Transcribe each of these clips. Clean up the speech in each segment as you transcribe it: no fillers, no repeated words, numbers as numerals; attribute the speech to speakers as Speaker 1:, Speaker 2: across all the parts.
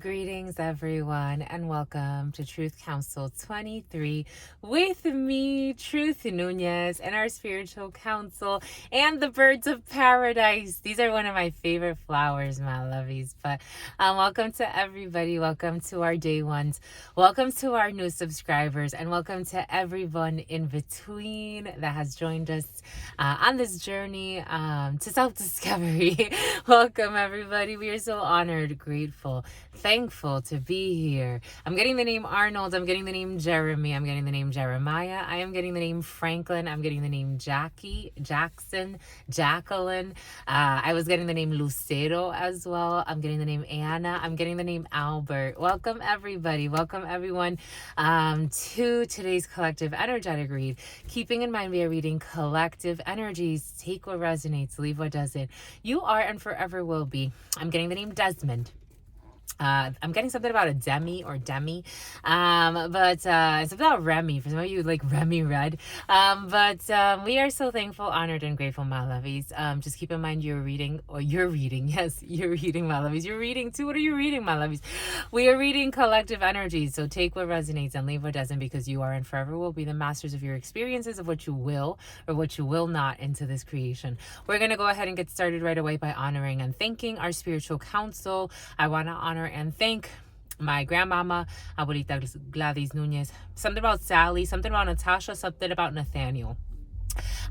Speaker 1: Greetings, everyone, and welcome to Truth Council 23 with me, Truth Nunez, and our spiritual council and the birds of paradise. These are one of my favorite flowers, my lovies. But welcome to everybody. Welcome to our day ones. Welcome to our new subscribers, and welcome to everyone in between that has joined us on this journey to self-discovery. Welcome, everybody. We are so honored, grateful, thankful to be here. I'm getting the name Arnold. I'm getting the name Jeremy. I'm getting the name Jeremiah. I am getting the name Franklin. I'm getting the name Jackie, Jackson, Jacqueline. I was getting the name Lucero as well. I'm getting the name Anna. I'm getting the name Albert. Welcome, everybody. Welcome, everyone, to today's collective energetic read. Keeping in mind we are reading collective energies. Take what resonates, leave what doesn't. You are and forever will be. I'm getting the name Desmond. I'm getting something about a demi, but it's about Remy. For some of you, like Remy Red. We are so thankful, honored, and grateful, my lovies. Just keep in mind you're reading. Yes, you're reading, my lovies. You're reading too. What are you reading, my lovies? We are reading collective energies. So take what resonates and leave what doesn't, because you are and forever will be the masters of your experiences, of what you will or what you will not into this creation. We're going to go ahead and get started right away by honoring and thanking our spiritual council. I want to honor and thank my grandmama, Abuelita Gladys Nunez. Something about Sally, something about Natasha, something about Nathaniel.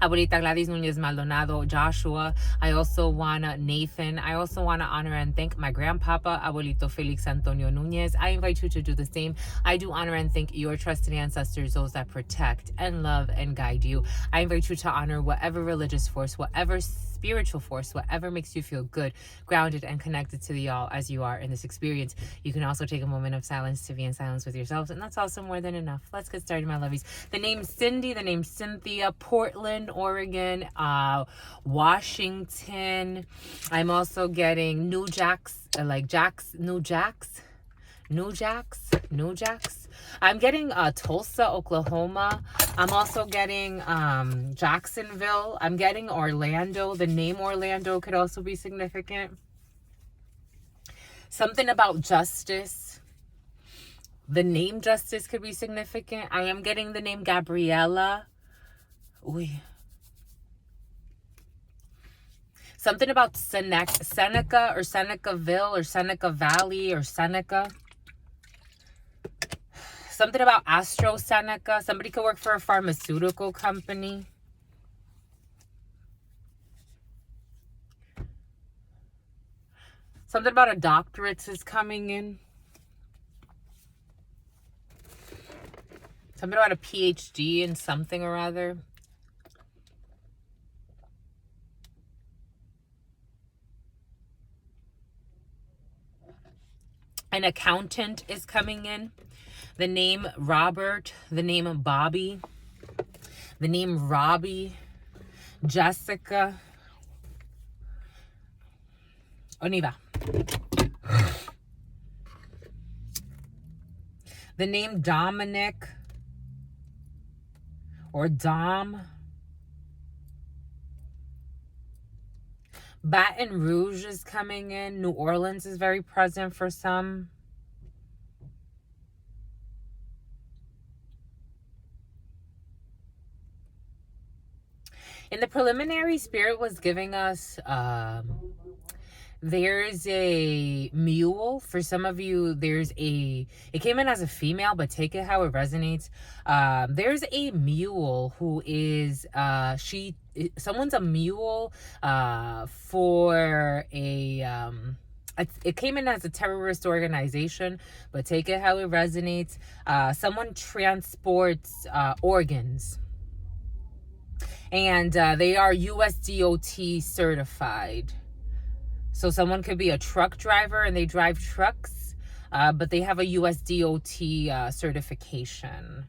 Speaker 1: Abuelita Gladys Nunez Maldonado, Joshua. I also want Nathan. I also want to honor and thank my grandpapa, Abuelito Felix Antonio Nunez. I invite you to do the same. I do honor and thank your trusted ancestors, those that protect and love and guide you. I invite you to honor whatever religious force, whatever spiritual force, whatever makes you feel good, grounded, and connected to the all as you are in this experience. You can also take a moment of silence to be in silence with yourselves, and that's also more than enough. Let's get started, my lovies. The name Cindy, the name Cynthia, Portland, Oregon, Washington. I'm also getting New Jacks. I'm getting Tulsa, Oklahoma. I'm also getting Jacksonville. I'm getting Orlando. The name Orlando could also be significant. Something about justice. The name Justice could be significant. I am getting the name Gabriella. Something about Seneca or Senecaville or Seneca Valley or Seneca. Something about AstraZeneca. Somebody could work for a pharmaceutical company. Something about a doctorate is coming in. Something about a PhD in something or other. An accountant is coming in. The name Robert, the name Bobby, the name Robbie, Jessica, Oniva. The name Dominic or Dom. Baton Rouge is coming in. New Orleans is very present for some. In the preliminary, Spirit was giving us, there's a mule. For some of you, it came in as a female, but take it how it resonates. There's a mule who is, someone's a mule for a, it came in as a terrorist organization, but take it how it resonates. Someone transports organs. And they are USDOT certified. So someone could be a truck driver and they drive trucks, but they have a USDOT certification.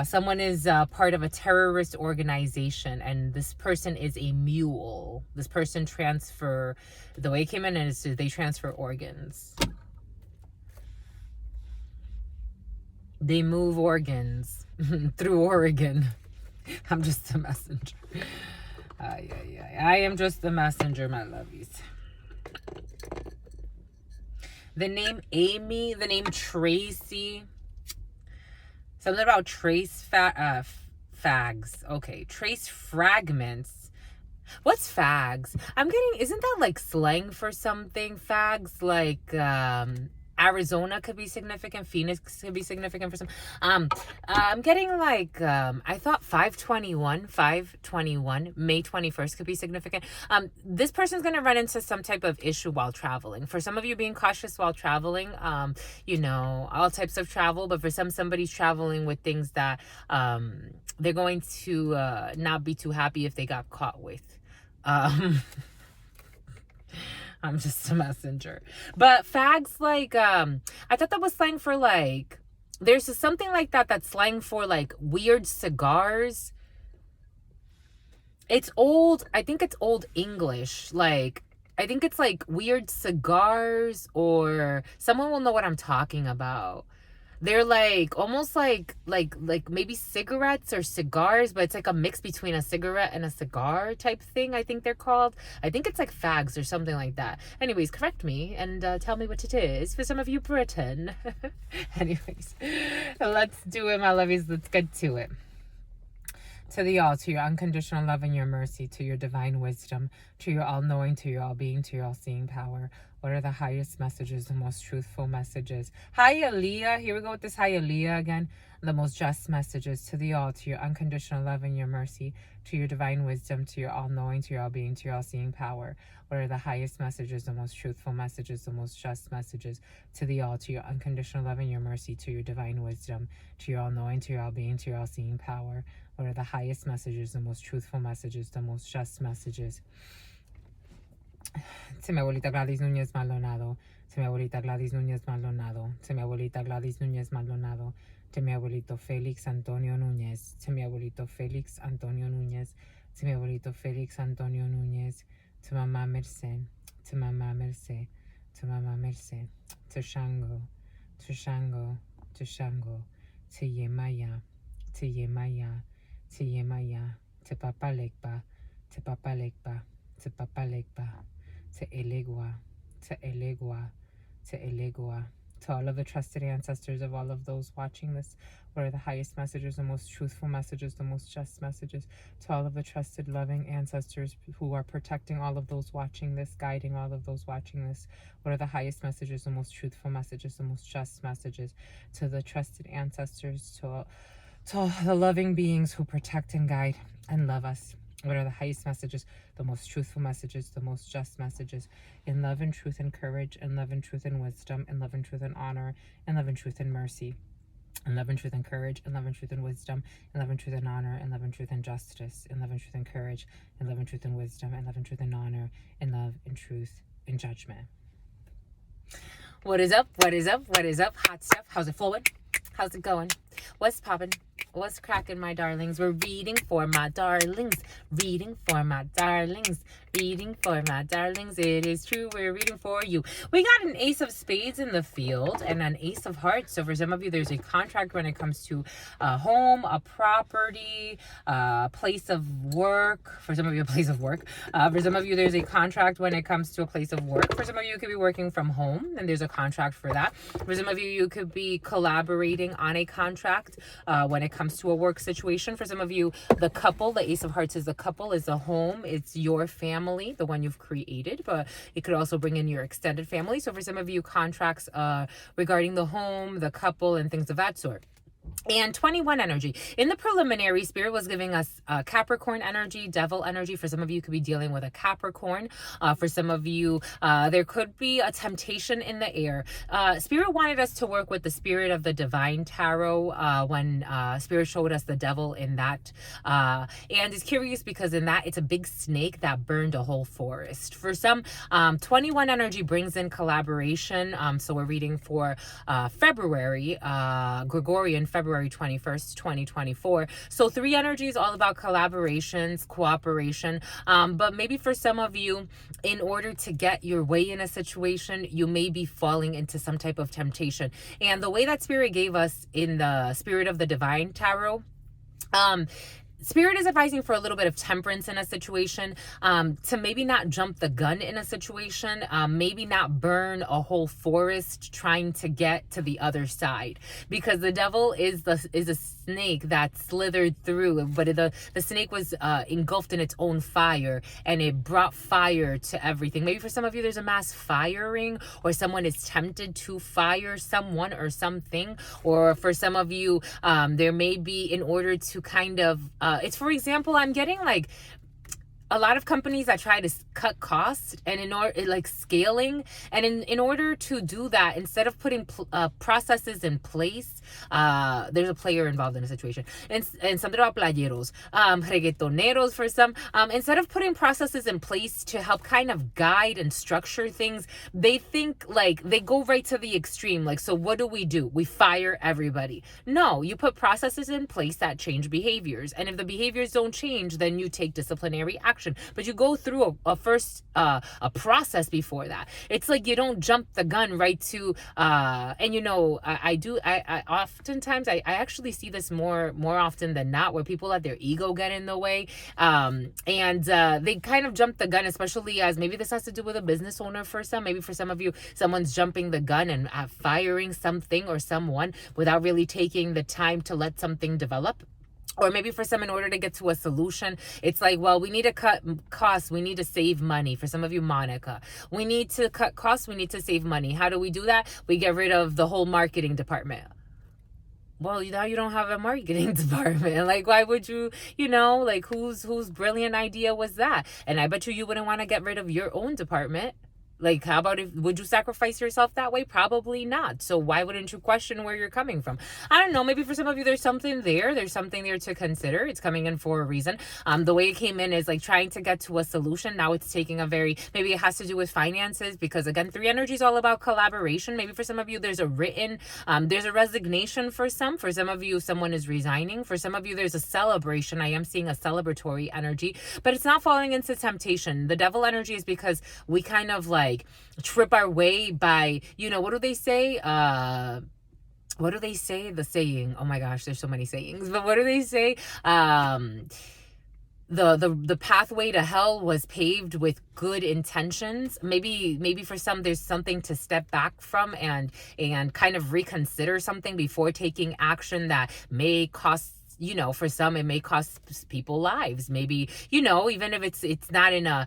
Speaker 1: Someone is part of a terrorist organization, and this person is a mule. This person the way it came in is they transfer organs. They move organs through Oregon. I'm just a messenger. I am just the messenger, my lovies. The name Amy, the name Tracy. Something about fags. Okay, trace fragments. What's fags? I'm getting, isn't that like slang for something? Fags, like, Arizona could be significant. Phoenix could be significant for some. I'm getting like, I thought 521, May 21st could be significant. This person's going to run into some type of issue while traveling. For some of you, being cautious while traveling, you know, all types of travel, but for somebody's traveling with things that, they're going to, not be too happy if they got caught with. I'm just a messenger. But fags, like, I thought that was slang for, like, there's something like that that's slang for, like, weird cigars. It's old, I think it's old English. Like, I think it's like weird cigars, or someone will know what I'm talking about. They're like almost like maybe cigarettes or cigars, but it's like a mix between a cigarette and a cigar type thing. I think they're called. I think it's like fags or something like that. Anyways, correct me and tell me what it is for some of you Britain. Anyways, let's do it, my lovies. Let's get to it. To the all, to your unconditional love and your mercy, to your divine wisdom, to your all-knowing, to your all-being, to your all-seeing power. What are the highest messages, the most truthful messages? Hi, Aaliyah. Here we go with this hi, Aaliyah again. The most just messages, to the all, to your unconditional love and your mercy, to your divine wisdom, to your all-knowing, to your all-being, to your all-seeing power. What are the highest messages, the most truthful messages, the most just messages? To the all, to your unconditional love and your mercy, to your divine wisdom, to your all-knowing, to your all-being, to your all-seeing power. What are the highest messages, the most truthful messages, the most just messages? To mi abuelita Gladys Núñez Maldonado, to mi abuelita Gladys Núñez Maldonado, to mi abuelita Gladys Núñez Maldonado, to mi abuelito Félix Antonio Núñez, to mi abuelito Félix Antonio Núñez, to mi abuelito Félix Antonio Núñez, to Mamá Merced, to Mamá Merced, to Mamá Merced, to Shango, to Shango, to Shango, to Yemaya, to Yemaya, to Yemaya, to Papa Legba, to Papa Legba, to Papa Legba, to Elegua, to Elegua, to Elegua, to all of the trusted ancestors of all of those watching this. What are the highest messages, the most truthful messages, the most just messages? To all of the trusted, loving ancestors who are protecting all of those watching this, guiding all of those watching this. What are the highest messages, the most truthful messages, the most just messages? To the trusted ancestors, to the loving beings who protect and guide and love us. What are the highest messages, the most truthful messages, the most just messages? In love and truth and courage, in love and truth and wisdom, in love and truth and honor, in love and truth and mercy, in love and truth and courage, in love and truth and wisdom, in love and truth and honor, in love and truth and justice, in love and truth and courage, in love and truth and wisdom, in love and truth and honor, in love and truth and judgment. What is up? What is up? What is up? Hot stuff. How's it flowing? How's it going? What's popping? What's cracking, my darlings? We're reading for my darlings. Reading for my darlings. Reading for my darlings. It is true. We're reading for you. We got an ace of spades in the field and an ace of hearts. So for some of you, there's a contract when it comes to a home, a property, a place of work. For some of you, a place of work. For some of you, there's a contract when it comes to a place of work. For some of you, you could be working from home and there's a contract for that. For some of you, you could be collaborating on a contract when it comes to a work situation. For some of you, the couple, the ace of hearts is the couple, is the home. It's your family, the one you've created, but it could also bring in your extended family. So for some of you, contracts regarding the home, the couple, and things of that sort. And 21 energy. In the preliminary, Spirit was giving us Capricorn energy, Devil energy. For some of you, could be dealing with a Capricorn. For some of you, there could be a temptation in the air. Spirit wanted us to work with the Spirit of the Divine Tarot when Spirit showed us the Devil in that. And it's curious because in that, it's a big snake that burned a whole forest. For some, 21 energy brings in collaboration. So we're reading for February, Gregorian February 21st, 2024. So 3 energy is all about collaborations, cooperation. But maybe for some of you, in order to get your way in a situation, you may be falling into some type of temptation. And the way that Spirit gave us in the Spirit of the Divine Tarot, Spirit is advising for a little bit of temperance in a situation, to maybe not jump the gun in a situation, maybe not burn a whole forest trying to get to the other side, because the devil is a snake that slithered through, but the snake was engulfed in its own fire, and it brought fire to everything. Maybe for some of you there's a mass firing, or someone is tempted to fire someone or something, or for some of you there may be, in order to kind of it's, for example, I'm getting like a lot of companies that try to cut costs, and in order, like scaling, and in order to do that, instead of putting processes in place, there's a player involved in the situation, and something about playeros, reggaetoneros for some, instead of putting processes in place to help kind of guide and structure things, they think, like, they go right to the extreme, like, so what do? We fire everybody. No, you put processes in place that change behaviors, and if the behaviors don't change, then you take disciplinary action. But you go through a first a process before that. It's like you don't jump the gun right to and I oftentimes I actually see this more often than not, where people let their ego get in the way, and they kind of jump the gun, especially as maybe this has to do with a business owner. For some, maybe for some of you, someone's jumping the gun and firing something or someone without really taking the time to let something develop. Or maybe for some, in order to get to a solution, it's like, well, we need to cut costs. We need to save money. For some of you, Monica, we need to cut costs. We need to save money. How do we do that? We get rid of the whole marketing department. Well, now you don't have a marketing department. Like, why would you, like, whose brilliant idea was that? And I bet you wouldn't want to get rid of your own department. Like, how about would you sacrifice yourself that way? Probably not. So why wouldn't you question where you're coming from? I don't know. Maybe for some of you, there's something there. There's something there to consider. It's coming in for a reason. The way it came in is like trying to get to a solution. Now it's taking maybe it has to do with finances, because again, 3 energy is all about collaboration. Maybe for some of you, there's a resignation for some. For some of you, someone is resigning. For some of you, there's a celebration. I am seeing a celebratory energy, but it's not falling into temptation. The devil energy is because we kind of like trip our way by, what do they say? The saying, oh my gosh, there's so many sayings, but what do they say? The pathway to hell was paved with good intentions. Maybe for some, there's something to step back from and kind of reconsider something before taking action that may cost, for some, it may cost people lives. Maybe, even if it's not in a,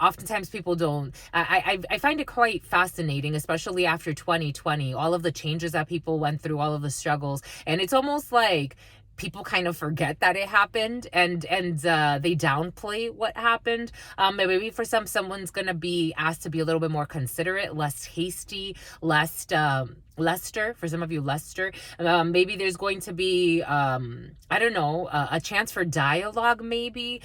Speaker 1: oftentimes people don't, I find it quite fascinating, especially after 2020, all of the changes that people went through, all of the struggles. And it's almost like people kind of forget that it happened, and they downplay what happened. Maybe for someone's gonna be asked to be a little bit more considerate, less hasty, less Lester, for some of you, Lester. Maybe there's going to be a chance for dialogue. Maybe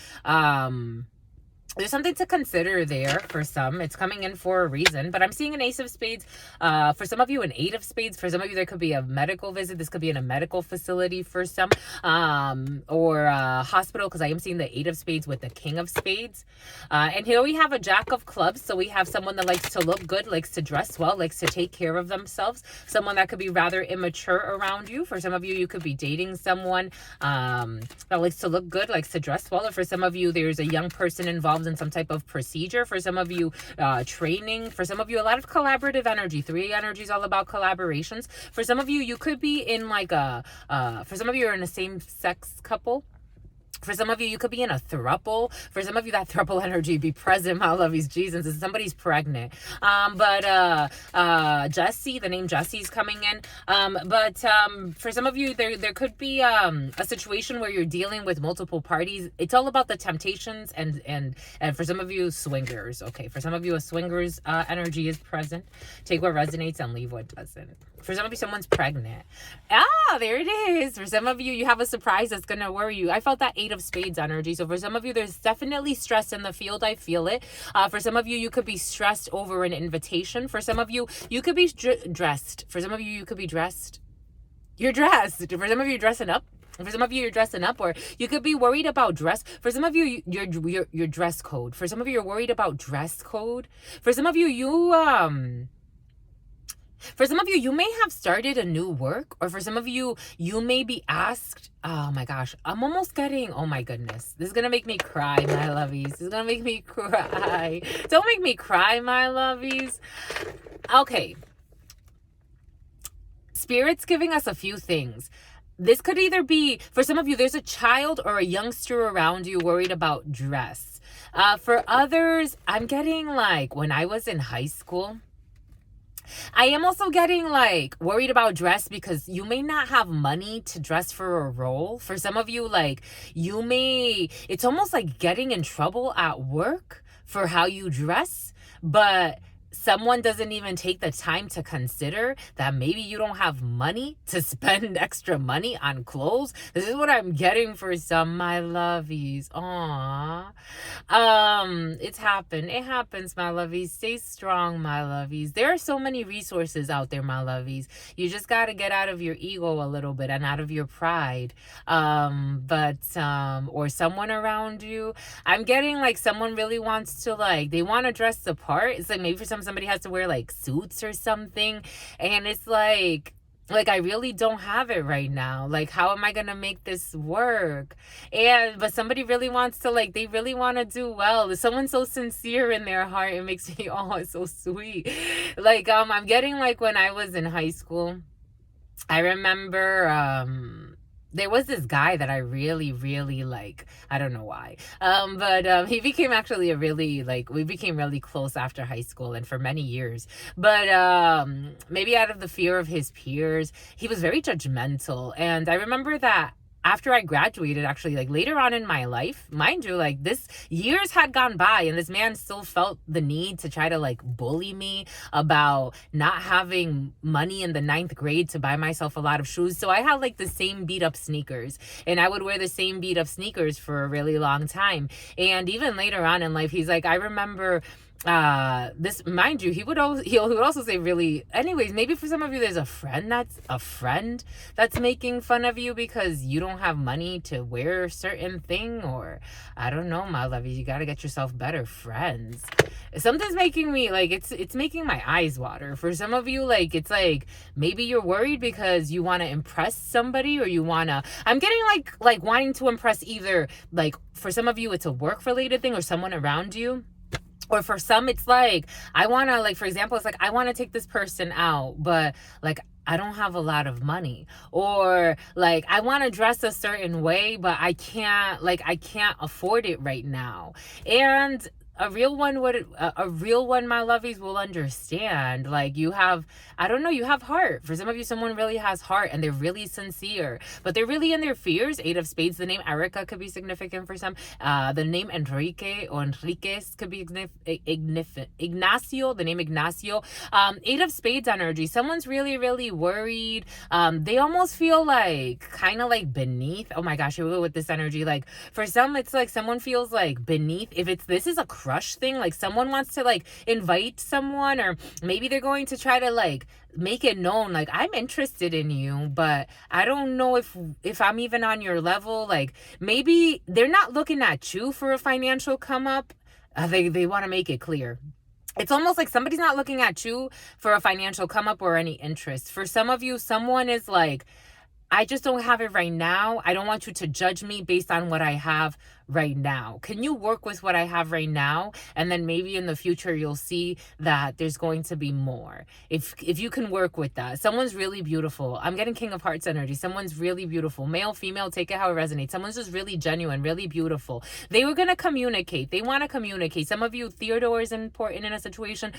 Speaker 1: there's something to consider there for some. It's coming in for a reason, but I'm seeing an Ace of Spades. For some of you, an 8 of Spades. For some of you, there could be a medical visit. This could be in a medical facility for some, or a hospital, because I am seeing the 8 of Spades with the King of Spades. And here we have a Jack of Clubs. So we have someone that likes to look good, likes to dress well, likes to take care of themselves. Someone that could be rather immature around you. For some of you, you could be dating someone that likes to look good, likes to dress well. Or for some of you, there's a young person involved in some type of procedure. For some of you, training. For some of you, a lot of collaborative energy. 3 energy is all about collaborations. For some of you, you could be in like for some of you, you're in a same-sex couple. For some of you, you could be in a throuple. For some of you, that throuple energy be present. I love these Jesus. If somebody's pregnant. But Jesse, the name Jesse is coming in. But for some of you, there could be a situation where you're dealing with multiple parties. It's all about the temptations and for some of you, swingers. Okay, for some of you, a swingers energy is present. Take what resonates and leave what doesn't. For some of you, someone's pregnant. There it is. For some of you, you have a surprise that's going to worry you. I felt that 8 of Spades energy. So for some of you, there's definitely stress in the field. I feel it. For some of you, you could be stressed over an invitation. For some of you, you could be dressed. For some of you, you could be dressed. You're dressed. For some of you, you're dressing up. For some of you, you're dressing up, or you could be worried about dress. For some of you, your dress code. For some of you, you're worried about dress code. For some of you, For some of you, you may have started a new work, or for some of you, you may be asked, oh my gosh, I'm almost getting, oh my goodness, this is going to make me cry, my lovies. This is going to make me cry. Don't make me cry, my lovies. Okay. Spirit's giving us a few things. This could either be, for some of you, there's a child or a youngster around you worried about dress. For others, I'm getting like when I was in high school, I am also getting like worried about dress because you may not have money to dress for a role. For some of you, like you may, it's almost like getting in trouble at work for how you dress, but someone doesn't even take the time to consider that maybe you don't have money to spend extra money on clothes. This is what I'm getting for some, my lovies. Aww. It's happened. It happens, my lovies. Stay strong, my lovies. There are so many resources out there, my lovies. You just got to get out of your ego a little bit and out of your pride. Or someone around you. I'm getting like someone really wants to like, they want to dress the part. It's like maybe for somebody has to wear like suits or something, and it's like I really don't have it right now. Like, how am I gonna make this work? But somebody really wants to, like, they really want to do well. Someone's so sincere in their heart, it makes me, oh, it's so sweet. Like, I'm getting like when I was in high school, I remember there was this guy that I really, really like. I don't know why. But he became actually we became really close after high school and for many years. But maybe out of the fear of his peers, he was very judgmental. And I remember that after I graduated, actually, like later on in my life, mind you, like this years had gone by and this man still felt the need to try to like bully me about not having money in the 9th grade to buy myself a lot of shoes. So I had like the same beat up sneakers, and I would wear the same beat up sneakers for a really long time. And even later on in life, he's like, I remember this, mind you, he would also say, really, anyways, maybe for some of you there's a friend that's making fun of you because you don't have money to wear a certain thing, or I don't know, my lovey, you got to get yourself better friends. Something's making me like, it's making my eyes water. For some of you, like it's like maybe you're worried because you want to impress somebody, or you want to, I'm getting like wanting to impress, either like for some of you it's a work related thing or someone around you. Or for some, it's like, I want to, like, for example, it's like, I want to take this person out, but like, I don't have a lot of money. Or like, I want to dress a certain way, but I can't afford it right now. And a real one, my lovies, will understand. Like, you have, I don't know, you have heart. For some of you, someone really has heart and they're really sincere, but they're really in their fears. 8 of Spades, the name Erica could be significant for some. The name Enrique or Enriquez could be Ignacio, the name Ignacio. 8 of Spades energy. Someone's really, really worried. They almost feel like kind of like beneath. Oh my gosh, here we go with this energy. Like for some, it's like someone feels like beneath. If this is a crush thing, like someone wants to like invite someone, or maybe they're going to try to like make it known, like, I'm interested in you, but I don't know if I'm even on your level. Like maybe they're not looking at you for a financial come up. They want to make it clear. It's almost like somebody's not looking at you for a financial come up or any interest. For some of you, someone is like, I just don't have it right now. I don't want you to judge me based on what I have right now. Can you work with what I have right now? And then maybe in the future, you'll see that there's going to be more. If you can work with that. Someone's really beautiful. I'm getting King of Hearts energy. Someone's really beautiful. Male, female, take it how it resonates. Someone's just really genuine, really beautiful. They were going to communicate. They want to communicate. Some of you, Theodore is important in a situation.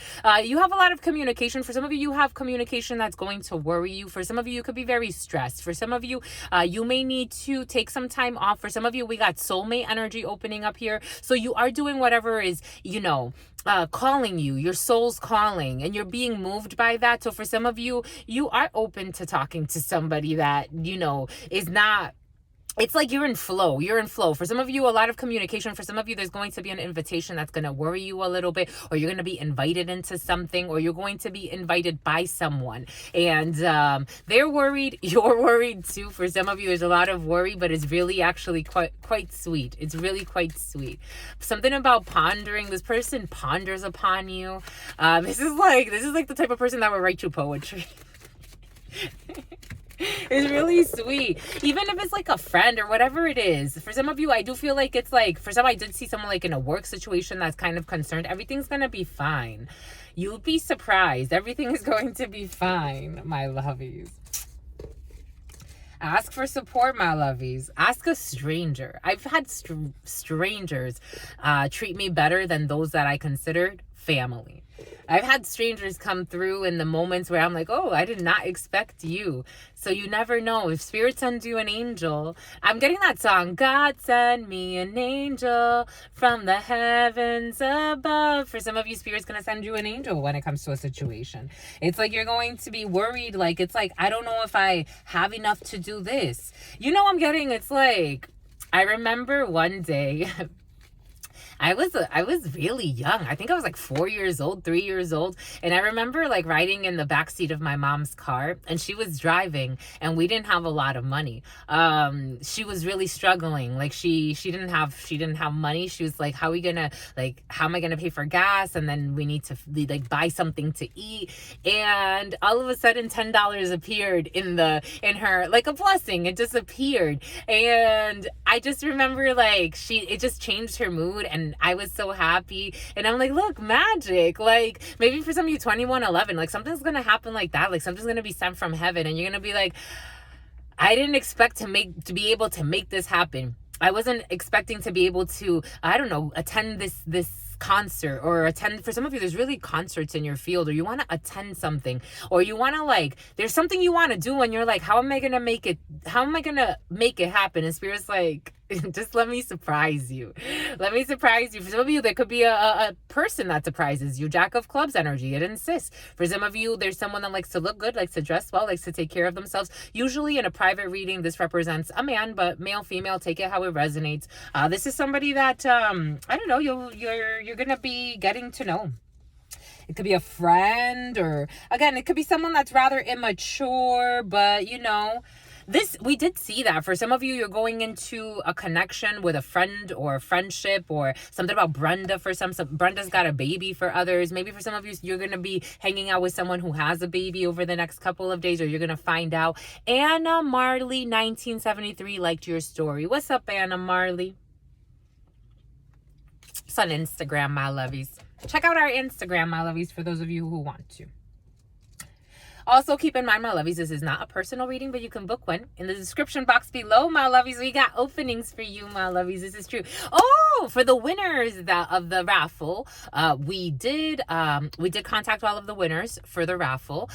Speaker 1: You have a lot of communication. For some of you, you have communication that's going to worry you. For some of you, you could be very stressed. For some of you, you may need to take some time off. For some of you, we got soulmate energy opening up here. So you are doing whatever is, calling you, your soul's calling, and you're being moved by that. So for some of you, you are open to talking to somebody that, is not it's like you're in flow. You're in flow. For some of you, a lot of communication. For some of you, there's going to be an invitation that's going to worry you a little bit, or you're going to be invited into something, or you're going to be invited by someone. And they're worried. You're worried too. For some of you, there's a lot of worry, but it's really actually quite sweet. It's really quite sweet. Something about pondering. This person ponders upon you. This is like the type of person that would write you poetry. It's really sweet. Even if it's like a friend or whatever it is. For some of you, I do feel like it's like, for some, I did see someone like in a work situation that's kind of concerned. Everything's going to be fine. You'll be surprised. Everything is going to be fine, my lovies. Ask for support, my lovies. Ask a stranger. I've had strangers treat me better than those that I considered family. I've had strangers come through in the moments where I'm like, oh, I did not expect you. So you never know. If Spirit sends you an angel, I'm getting that song, God send me an angel from the heavens above. For some of you, Spirit's going to send you an angel when it comes to a situation. It's like you're going to be worried. Like, it's like, I don't know if I have enough to do this. You know, I'm getting, it's like, I remember one day, I was really young. I think I was like 4 years old, 3 years old. And I remember like riding in the backseat of my mom's car, and she was driving, and we didn't have a lot of money. She was really struggling. Like she didn't have money. She was like, how am I gonna pay for gas? And then we need to like buy something to eat. And all of a sudden $10 appeared in her, like a blessing. It just appeared. And I just remember like it just changed her mood, and I was so happy. And I'm like, look, magic. Like maybe for some of you, 2111, like something's gonna happen like that. Like something's gonna be sent from heaven, and you're gonna be like, I didn't expect to be able to make this happen. I wasn't expecting to be able to, I don't know, attend this concert, or attend. For some of you, there's really concerts in your field, or you want to attend something, or you want to like, there's something you want to do, and you're like, how am I gonna make it happen? And Spirit's like, just let me surprise you. Let me surprise you. For some of you, there could be a person that surprises you. Jack of Clubs energy. It insists. For some of you, there's someone that likes to look good, likes to dress well, likes to take care of themselves. Usually in a private reading, this represents a man, but male, female, take it how it resonates. This is somebody that, I don't know, you're going to be getting to know. It could be a friend, or again, it could be someone that's rather immature, but you know, we did see that. For some of you, you're going into a connection with a friend or a friendship, or something about Brenda. For some Brenda's got a baby. For others, maybe for some of you, you're going to be hanging out with someone who has a baby over the next couple of days, or you're going to find out. Anna Marley 1973 liked your story. What's up, Anna Marley? It's on Instagram, my lovies. Check out our Instagram, my lovies, for those of you who want to. Also, keep in mind, my lovies, this is not a personal reading, but you can book one. In the description box below, my lovies, we got openings for you, my lovies. This is true. Oh, for the winners of the raffle, we did contact all of the winners for the raffle.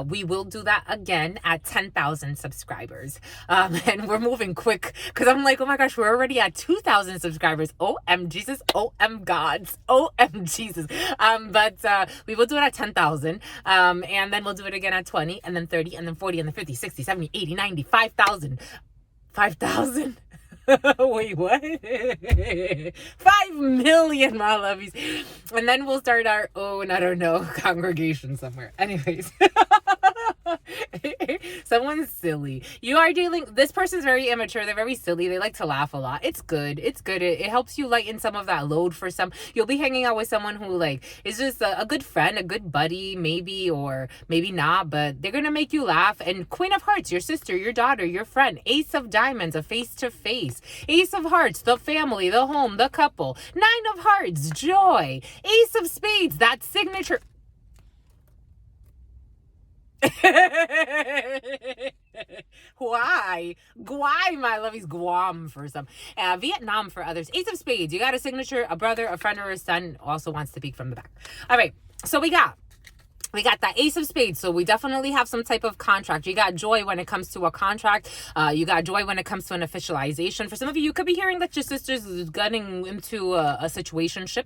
Speaker 1: We will do that again at 10,000 subscribers. And we're moving quick, because I'm like, oh my gosh, we're already at 2,000 subscribers. OM Jesus, OM gods, OM Jesus. But we will do it at 10,000. And then we'll do it again at 20, and then 30, and then 40, and then 50, 60, 70, 80, 90, 5,000. 5,000? Wait, what? 5 million, my lovies. And then we'll start our own, I don't know, congregation somewhere. Anyways. Someone's silly. You are dealing, this person's very immature. They're very silly. They like to laugh a lot. It's good. It's good. It helps you lighten some of that load for some. You'll be hanging out with someone who like is just a good friend, a good buddy, maybe, or maybe not, but they're going to make you laugh. And Queen of Hearts, your sister, your daughter, your friend. Ace of Diamonds, a face-to-face. Ace of Hearts, the family, the home, the couple. Nine of Hearts, joy. Ace of Spades, that signature. Why, my lovies? Guam for some, Vietnam for others. Ace of Spades, you got a signature, a brother, a friend, or a son also wants to peek from the back. All right, so we got We got that Ace of Spades, so we definitely have some type of contract. You got joy when it comes to a contract. You got joy when it comes to an officialization. For some of you, you could be hearing that your sister's getting into a situationship.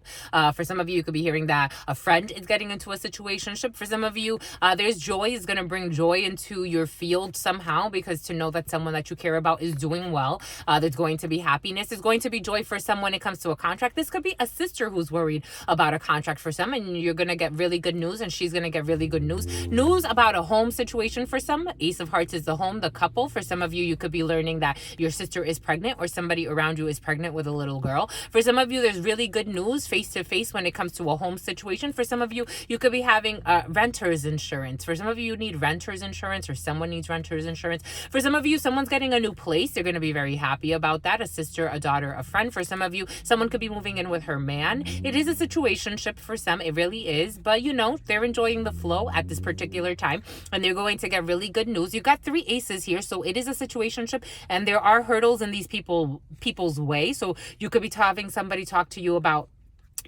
Speaker 1: For some of you, you could be hearing that a friend is getting into a situationship. For some of you, there's joy is going to bring joy into your field somehow, because to know that someone that you care about is doing well, there's going to be happiness. There's going to be joy for some when it comes to a contract. This could be a sister who's worried about a contract for some, and you're going to get really good news, and she's going to get really good news about a home situation. For some, Ace of Hearts is the home, the couple. For some of you, you could be learning that your sister is pregnant, or somebody around you is pregnant with a little girl. For some of you, there's really good news face to face when it comes to a home situation. For some of you, you could be having renter's insurance. For some of you, you need renter's insurance, or someone needs renter's insurance. For some of you, someone's getting a new place. They're going to be very happy about that. A sister, a daughter, a friend. For some of you, someone could be moving in with her man. It is a situationship for some. It really is. But they're enjoying the flow at this particular time, and they're going to get really good news. You got 3 aces here, so it is a situationship, and there are hurdles in these people's way. So you could be having somebody talk to you about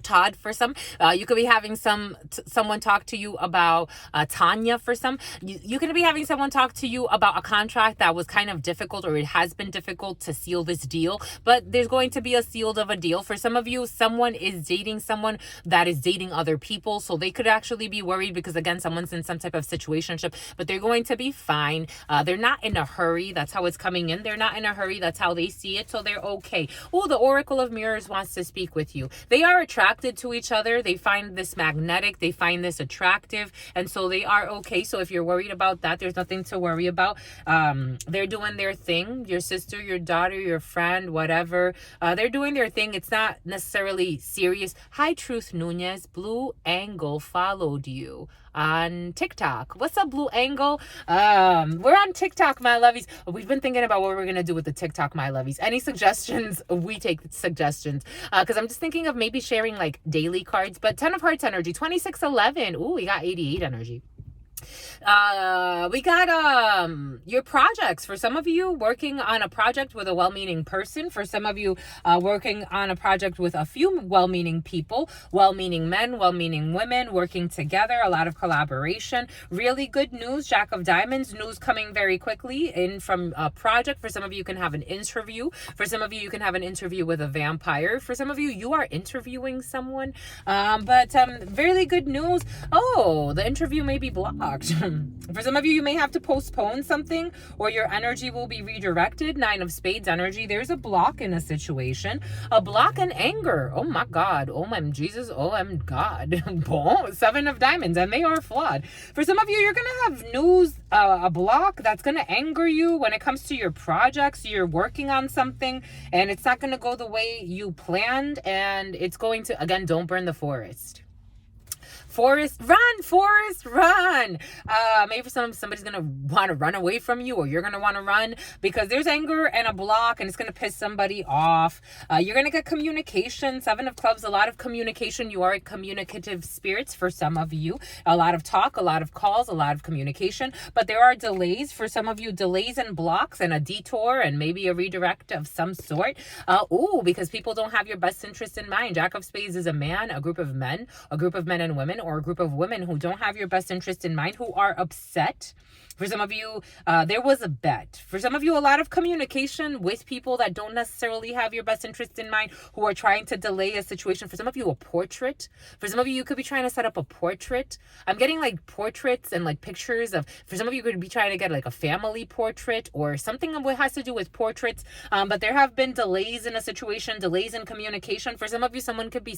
Speaker 1: Todd. For some, you could be having someone talk to you about Tanya. For some, you're going to be having someone talk to you about a contract that was kind of difficult, or it has been difficult to seal this deal, but there's going to be a sealed of a deal. For some of you, someone is dating someone that is dating other people, so they could actually be worried because, again, someone's in some type of situationship, but they're going to be fine. They're not in a hurry. That's how it's coming in. They're not in a hurry. That's how they see it, so they're okay. Oh, the Oracle of Mirrors wants to speak with you. They are attracted to each other. They find this magnetic. They find this attractive, and so they are okay. So if you're worried about that, there's nothing to worry about. They're doing their thing. Your sister, your daughter, your friend, whatever. They're doing their thing. It's not necessarily serious. Hi, Truth Nunez. Blue Angle followed you on TikTok. What's up, Blue Angle? We're on TikTok, my lovies. We've been thinking about what we're gonna do with the TikTok, my lovies. Any suggestions? We take suggestions, because I'm just thinking of maybe sharing like daily cards. But 10 of Hearts energy, 2611. Ooh, we got 88 energy. We got your projects. For some of you, working on a project with a well-meaning person. For some of you, working on a project with a few well-meaning people, well-meaning men, well-meaning women, working together. A lot of collaboration. Really good news. Jack of Diamonds, news coming very quickly in from a project. For some of you, you can have an interview. For some of you, you can have an interview with a vampire. For some of you, you are interviewing someone. But really good news. Oh, the interview may be blocked. For some of you, you may have to postpone something, or your energy will be redirected. 9 of Spades energy. There's a block in a situation. A block and anger. Oh my God. Oh my Jesus. Oh my God. 7 of Diamonds, and they are flawed. For some of you, you're going to have news, a block that's going to anger you when it comes to your projects. You're working on something, and it's not going to go the way you planned, and it's going to, again, don't burn the forest. Forest run. Maybe somebody's gonna want to run away from you, or you're gonna want to run because there's anger and a block, and it's gonna piss somebody off. You're gonna get communication. 7 of Clubs, a lot of communication. You are a communicative spirits. For some of you, a lot of talk, a lot of calls, a lot of communication, but there are delays. For some of you, delays and blocks and a detour and maybe a redirect of some sort. Because people don't have your best interest in mind. Jack of Spades is a man, a group of men and women, or a group of women who don't have your best interest in mind, who are upset. For some of you, there was a bet. For some of you, a lot of communication with people that don't necessarily have your best interest in mind, who are trying to delay a situation. For some of you, a portrait. For some of you could be trying to set up a portrait. I'm getting like portraits and like pictures of, for some of you could be trying to get like a family portrait or something that has to do with portraits. But there have been delays in a situation, delays in communication. For some of you, someone could be,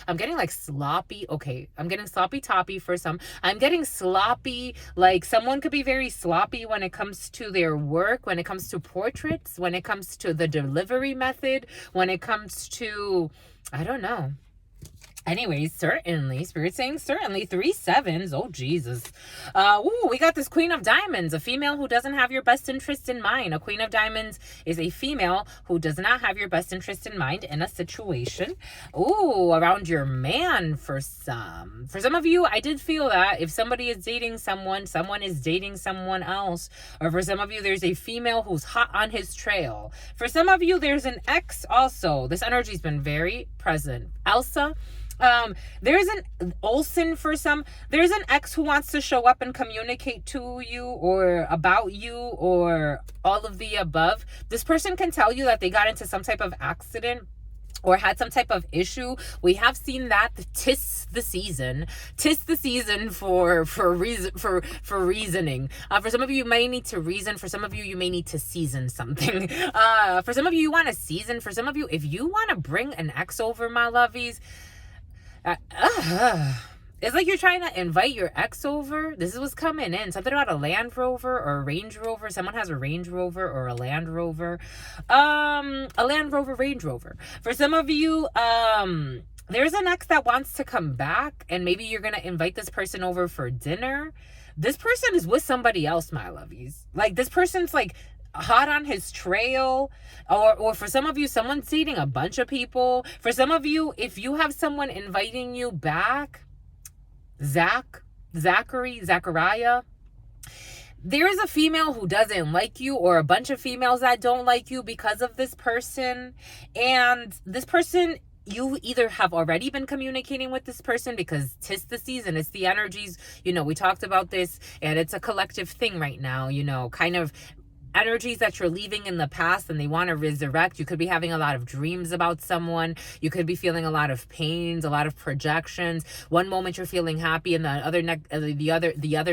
Speaker 1: I'm getting like sloppy. Okay, I'm getting sloppy toppy for some. I'm getting sloppy, like someone could be very sloppy when it comes to their work, when it comes to portraits, when it comes to the delivery method, when it comes to, I don't know. Anyways, certainly, Spirit saying certainly. 3 sevens. Oh, Jesus. We got this Queen of Diamonds, a female who doesn't have your best interest in mind. A Queen of Diamonds is a female who does not have your best interest in mind in a situation. Around your man for some. For some of you, I did feel that if somebody is dating someone, someone is dating someone else. Or for some of you, there's a female who's hot on his trail. For some of you, there's an ex also. This energy's been very present. Elsa, There's an Olsen for some. There's an ex who wants to show up and communicate to you or about you or all of the above. This person can tell you that they got into some type of accident or had some type of issue. We have seen that. Tis the season for reasoning. For some of you may need to reason. For some of you, you may need to season something. For some of you, you want to season. For some of you, if you want to bring an ex over, my lovies, it's like you're trying to invite your ex over. This is what's coming in. Something about a Land Rover or a Range Rover. Someone has a Range Rover or a Land Rover. A Land Rover, Range Rover. For some of you, there's an ex that wants to come back, and maybe you're going to invite this person over for dinner. This person is with somebody else, my lovies. Like, this person's like hot on his trail, or for some of you, someone's dating a bunch of people. For some of you, if you have someone inviting you back, Zachariah, there's a female who doesn't like you, or a bunch of females that don't like you because of this person. And this person, you either have already been communicating with this person, because 'tis the season, it's the energies, we talked about this, and it's a collective thing right now, kind of energies that you're leaving in the past and they want to resurrect. You could be having a lot of dreams about someone. You could be feeling a lot of pains, a lot of projections. One moment you're feeling happy, and the other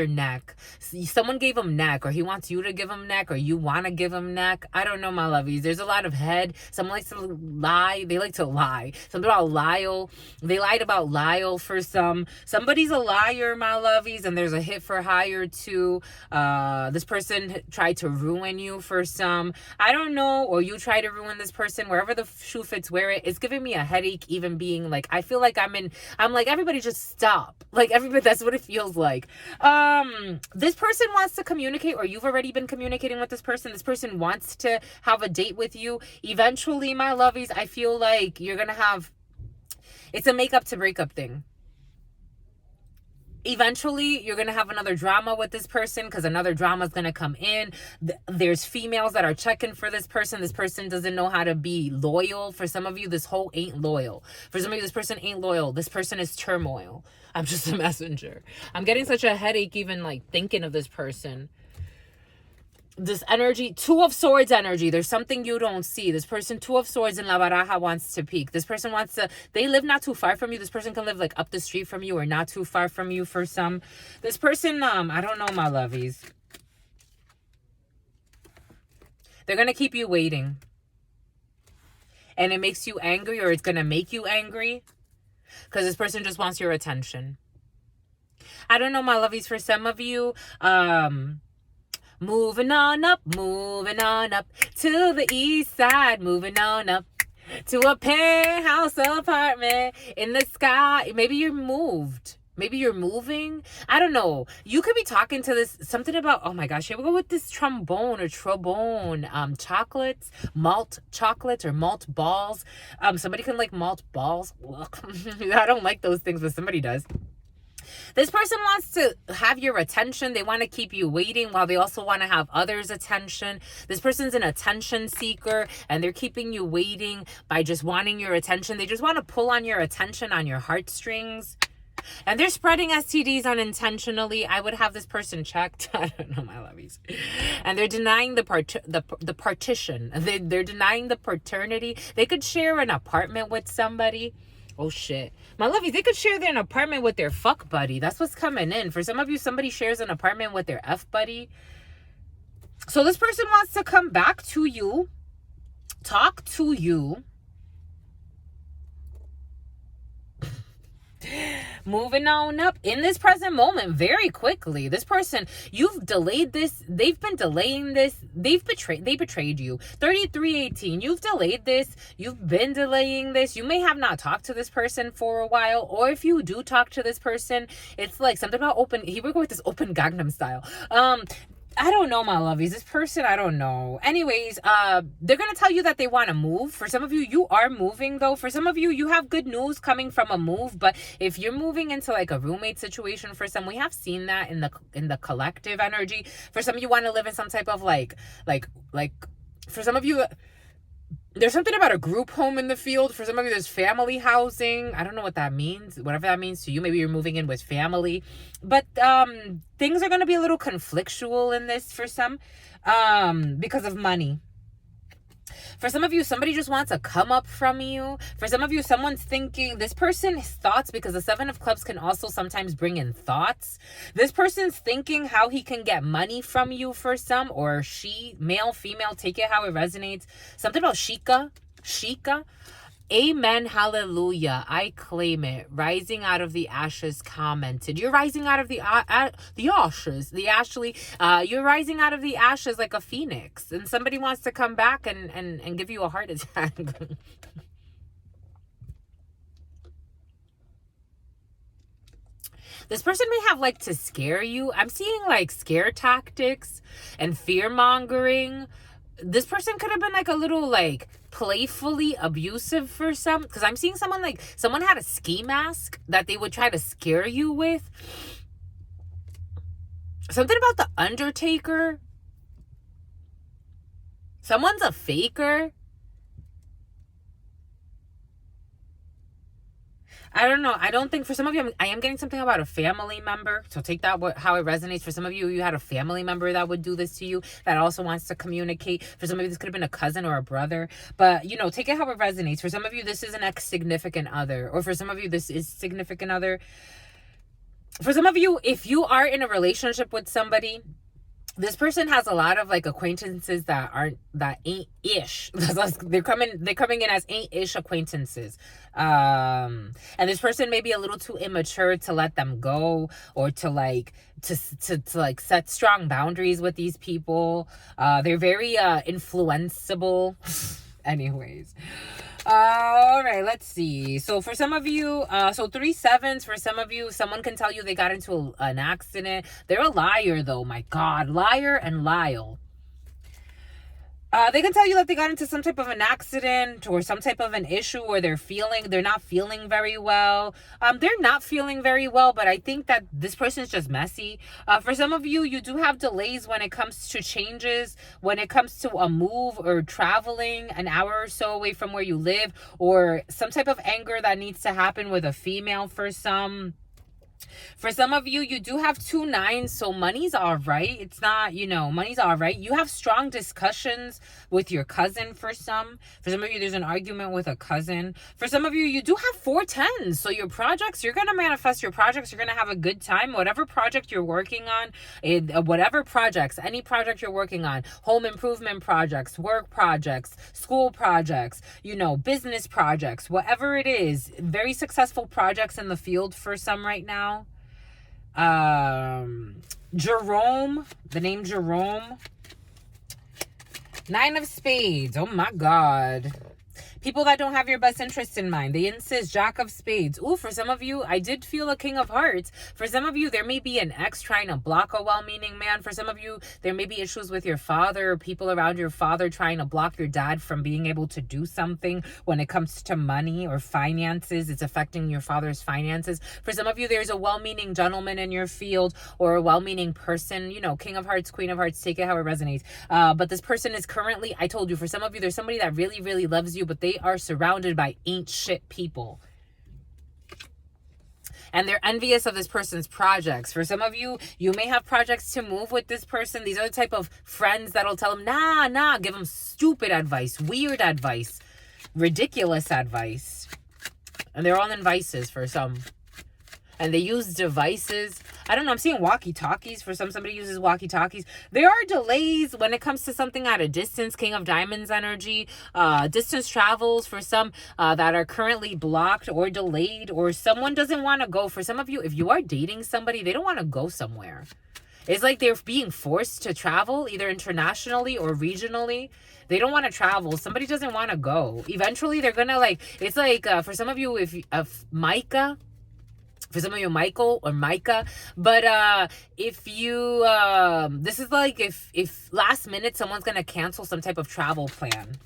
Speaker 1: neck, someone gave him neck, or he wants you to give him neck, or you want to give him neck. I don't know, my lovies. There's a lot of head. Someone likes to lie. They like to lie. Something about Lyle. They lied about Lyle for some. Somebody's a liar, my lovies, and there's a hit for hire too. This person tried to ruin you for some. I don't know, or you try to ruin this person. Wherever the shoe fits, wear it. It's giving me a headache even being like, I feel like I'm like, everybody just stop. Like, everybody, that's what it feels like. This person wants to communicate, or you've already been communicating with this person. This person wants to have a date with you. Eventually, my lovies, I feel like you're gonna have, it's a makeup to breakup thing. Eventually, you're going to have another drama with this person, because another drama is going to come in. There's females that are checking for this person. This person doesn't know how to be loyal. For some of you, this whole ain't loyal. For some of you, this person ain't loyal. This person is turmoil. I'm just a messenger. I'm getting such a headache even like thinking of this person. This energy, Two of Swords energy. There's something you don't see. This person, Two of Swords in La Baraja, wants to peak. This person wants to, they live not too far from you. This person can live like up the street from you, or not too far from you for some. This person, I don't know, my lovies. They're going to keep you waiting. And it makes you angry, or it's going to make you angry, because this person just wants your attention. I don't know, my lovies. For some of you, moving on up to the east side, moving on up to a penthouse apartment in the sky. Maybe you're moved. Maybe you're moving. I don't know. You could be talking to this, something about, oh my gosh, here we go with this trombone chocolates, malt chocolates, or malt balls. Somebody can like malt balls. I don't like those things, but somebody does. This person wants to have your attention. They want to keep you waiting, while they also want to have others' attention. This person's an attention seeker, and they're keeping you waiting by just wanting your attention. They just want to pull on your attention, on your heartstrings. And they're spreading STDs unintentionally. I would have this person checked. I don't know, my lovies. And they're denying the partition. They're denying the paternity. They could share an apartment with somebody. Oh shit, my lovies, they could share an apartment with their fuck buddy. That's what's coming in. For some of you, somebody shares an apartment with their F buddy. So this person wants to come back to you, talk to you. Moving on up in this present moment very quickly. This person, you've delayed this. They've been delaying this. They betrayed you. 3318, you've delayed this. You've been delaying this. You may have not talked to this person for a while, or if you do talk to this person, it's like something about open. Here we go with this open Gangnam style. I don't know, my lovies. This person, I don't know. Anyways, they're going to tell you that they want to move. For some of you, you are moving, though. For some of you, you have good news coming from a move. But if you're moving into like a roommate situation, for some, we have seen that in the collective energy. For some of you, want to live in some type of like, for some of you, There's something about a group home in the field. For some of you, there's family housing. I don't know what that means. Whatever that means to you. Maybe you're moving in with family. But things are going to be a little conflictual in this for some because of money. For some of you, somebody just wants a come up from you. For some of you, someone's thinking, this person's thoughts, because the Seven of Clubs can also sometimes bring in thoughts. This person's thinking how he can get money from you for some, or she, male, female, take it how it resonates. Something about Shika. Amen, hallelujah. I claim it. Rising out of the ashes commented. You're rising out of the ashes. You're rising out of the ashes like a phoenix. And somebody wants to come back and give you a heart attack. This person may have to scare you. I'm seeing scare tactics and fear mongering. This person could have been a little playfully abusive for some, because I'm seeing someone someone had a ski mask that they would try to scare you with. Something about the Undertaker. Someone's a faker. I don't know. I don't think, for some of you, I am getting something about a family member. So take that how it resonates. For some of you, you had a family member that would do this to you, that also wants to communicate. For some of you, this could have been a cousin or a brother. But, take it how it resonates. For some of you, this is an ex-significant other. Or for some of you, this is significant other. For some of you, if you are in a relationship with somebody, this person has a lot of acquaintances that ain't ish. They're coming in as ain't ish acquaintances. And this person may be a little too immature to let them go, or to set strong boundaries with these people. They're very influenceable. Anyways. All right, let's see. So for some of you, 3 sevens, for some of you, someone can tell you they got into an accident. They're a liar though, my God. Liar and Lyle. They can tell you that they got into some type of an accident or some type of an issue, or they're not feeling very well. They're not feeling very well, but I think that this person is just messy. For some of you, you do have delays when it comes to changes, when it comes to a move or traveling an hour or so away from where you live, or some type of anger that needs to happen with a female for some. For some of you, you do have 2 9s, so money's all right. It's not, money's all right. You have strong discussions with your cousin for some. For some of you, there's an argument with a cousin. For some of you, you do have 4 10s. So your projects, you're going to manifest your projects. You're going to have a good time. Whatever project you're working on, any project you're working on, home improvement projects, work projects, school projects, business projects, whatever it is, very successful projects in the field for some right now. Jerome, the name Jerome. 9 of Spades. Oh my God. People that don't have your best interest in mind. They insist. Jack of Spades. Ooh, for some of you, I did feel a King of Hearts. For some of you, there may be an ex trying to block a well-meaning man. For some of you, there may be issues with your father, or people around your father trying to block your dad from being able to do something when it comes to money or finances. It's affecting your father's finances. For some of you, there's a well-meaning gentleman in your field, or a well-meaning person. King of Hearts, Queen of Hearts, take it how it resonates. But this person is currently, I told you, for some of you, there's somebody that really, really loves you, but they are surrounded by ain't shit people. And they're envious of this person's projects. For some of you, you may have projects to move with this person. These are the type of friends that'll tell them, nah, give them stupid advice, weird advice, ridiculous advice. And they're all in vices for some. And they use devices. I don't know. I'm seeing walkie-talkies. For somebody uses walkie-talkies. There are delays when it comes to something at a distance. King of Diamonds energy. Distance travels for some that are currently blocked or delayed. Or someone doesn't want to go. For some of you, if you are dating somebody, they don't want to go somewhere. It's like they're being forced to travel, either internationally or regionally. They don't want to travel. Somebody doesn't want to go. Eventually, they're going to it's for some of you, if Micah... For some of you, Michael or Micah. But if you, this is if last minute someone's going to cancel some type of travel plan.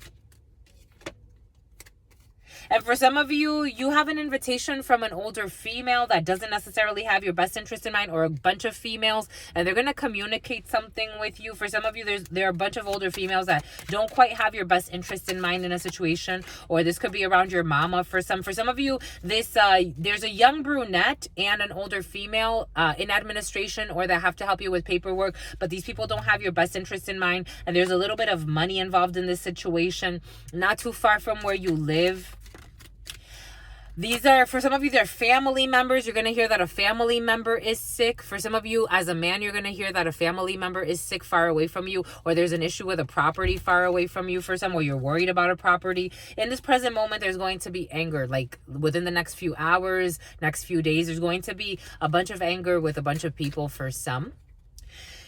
Speaker 1: And for some of you, you have an invitation from an older female that doesn't necessarily have your best interest in mind, or a bunch of females, and they're going to communicate something with you. For some of you, there are a bunch of older females that don't quite have your best interest in mind in a situation, or this could be around your mama. For some of you, this there's a young brunette and an older female in administration, or that have to help you with paperwork, but these people don't have your best interest in mind, and there's a little bit of money involved in this situation, not too far from where you live. These are, for some of you, they're family members. You're going to hear that a family member is sick. For some of you, as a man, you're going to hear that a family member is sick far away from you, or there's an issue with a property far away from you. For some, or you're worried about a property. In this present moment, there's going to be anger. Like within the next few hours, next few days, there's going to be a bunch of anger with a bunch of people for some.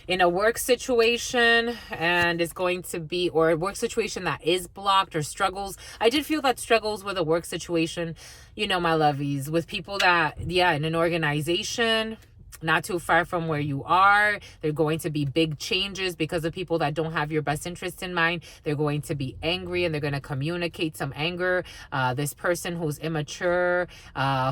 Speaker 1: In a work situation, and it's going to be, or a work situation that is blocked, or struggles. I did feel that struggles with a work situation, you know, my lovies, with people that, yeah, in an organization not too far from where you are. There are going to be big changes because of people that don't have your best interest in mind. They're going to be angry, and they're going to communicate some anger. This person who's immature,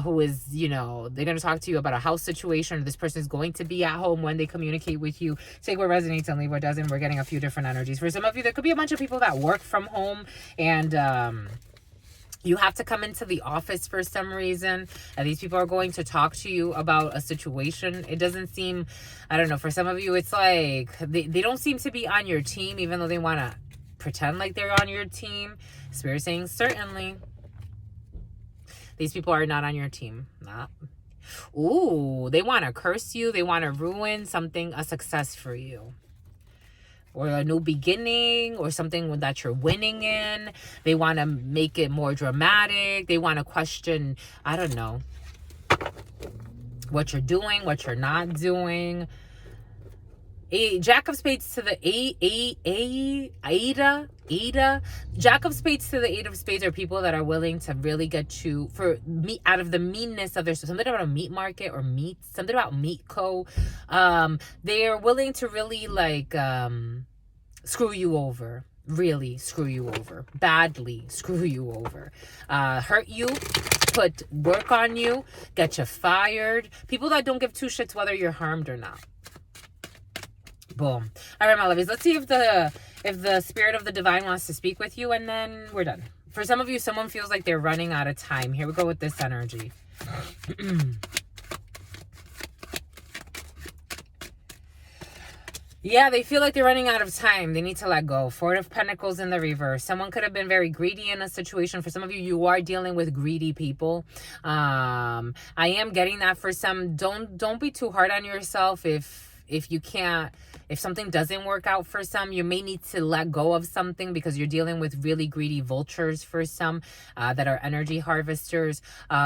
Speaker 1: who is, you know, they're going to talk to you about a house situation. This person is going to be at home when they communicate with you. Take what resonates and leave what doesn't. We're getting a few different energies. For some of you, there could be a bunch of people that work from home, and you have to come into the office for some reason, and these people are going to talk to you about a situation. It doesn't seem, I don't know, for some of you, it's like they don't seem to be on your team, even though they want to pretend like they're on your team. Spirit saying, certainly, these people are not on your team. Not. Ooh, they want to curse you. They want to ruin something, a success for you, or a new beginning, or something that you're winning in. They want to make it more dramatic. They want to question, I don't know, what you're doing, what you're not doing. Jack of Spades to the Jack of Spades to the Eight of Spades are people that are willing to really get you for meat out of the meanness of their, something about a meat market or meat, something about meat co. They are willing to really like screw you over, really screw you over, badly screw you over, hurt you, put work on you, get you fired. People that don't give two shits whether you're harmed or not. Boom. All right, my lovies. Let's see if the spirit of the divine wants to speak with you, and then we're done. For some of you, someone feels like they're running out of time. Here we go with this energy. Yeah, they feel like they're running out of time. They need to let go. Four of Pentacles in the reverse. Someone could have been very greedy in a situation. For some of you, you are dealing with greedy people. I am getting that for some. Don't be too hard on yourself if you can't, if something doesn't work out for some. You may need to let go of something because you're dealing with really greedy vultures for some that are energy harvesters.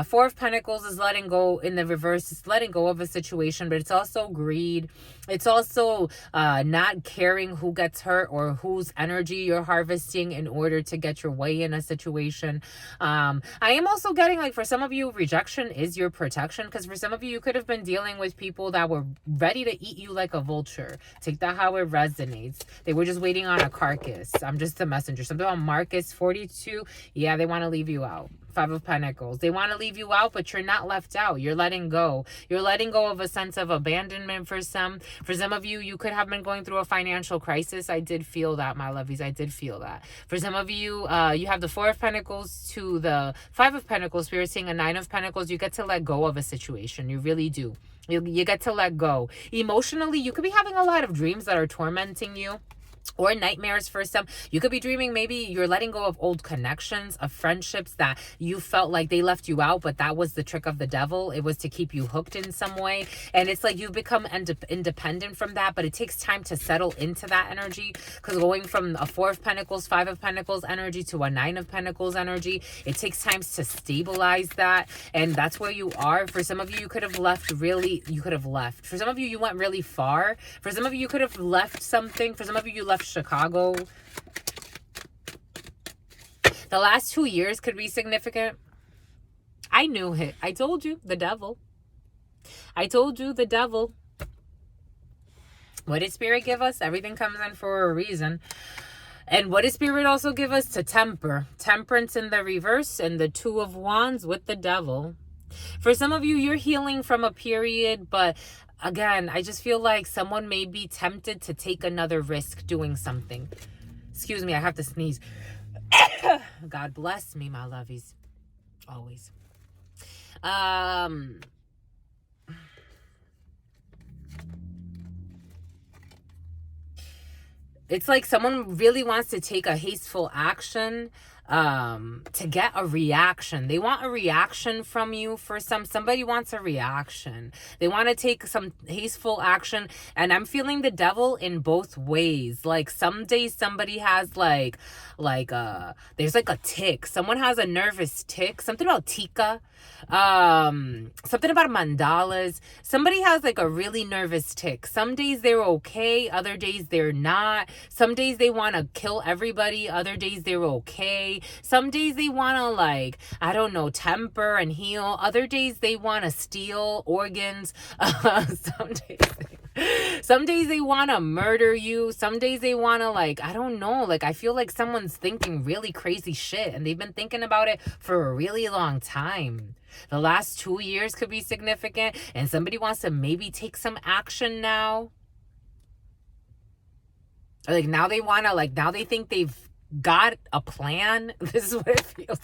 Speaker 1: Four of Pentacles is letting go in the reverse. It's letting go of a situation, but it's also greed. It's also not caring who gets hurt or whose energy you're harvesting in order to get your way in a situation. I am also getting, like, for some of you, rejection is your protection, because for some of you, you could have been dealing with people that were ready to eat you like a vulture. Take that how it resonates. They were just waiting on a carcass. I'm just a messenger. Something about Marcus 42. Yeah, they want to leave you out. Five of Pentacles. They want to leave you out, but you're not left out. You're letting go. You're letting go of a sense of abandonment for some. For some of you, you could have been going through a financial crisis. I did feel that, my lovies. I did feel that. For some of you, you have the Four of Pentacles to the Five of Pentacles. We're seeing a Nine of Pentacles. You get to let go of a situation. You really do. You get to let go. Emotionally, you could be having a lot of dreams that are tormenting you, or nightmares for some. You could be dreaming, maybe you're letting go of old connections, of friendships that you felt like they left you out, but that was the trick of the devil. It was to keep you hooked in some way. And it's like you've become independent from that, but it takes time to settle into that energy, because going from a Four of Pentacles, Five of Pentacles energy to a Nine of Pentacles energy, it takes time to stabilize that. And that's where you are. For some of you, you could have left really, you could have left. For some of you, you went really far. For some of you, you could have left something. For some of you, you left Chicago. The last 2 years could be significant. I knew it. I told you, the devil. I told you, the devil. What did Spirit give us? Everything comes in for a reason. And what does Spirit also give us? To temper. Temperance in the reverse, and the Two of Wands with the Devil. For some of you, you're healing from a period, but again, I just feel like someone may be tempted to take another risk doing something. Excuse me, I have to sneeze. God bless me, my lovies. Always. It's like someone really wants to take a hasteful action to get a reaction. They want a reaction from you. For somebody wants a reaction. They want to take some hasteful action, and I'm feeling the devil in both ways. Like some days somebody has there's like a tick. Someone has a nervous tick. Something about Tika. Something about mandalas. Somebody has like a really nervous tick. Some days they're okay, other days they're not. Some days they want to kill everybody, other days they're okay. Some days they want to, like, I don't know, temper and heal. Other days they want to steal organs. Some days they want to murder you. Some days they want to, like, I don't know, like, I feel like someone's thinking really crazy shit, and they've been thinking about it for a really long time. The last 2 years could be significant, and somebody wants to maybe take some action now. Like, now they want to, like, now they think they've got a plan. This is what it feels.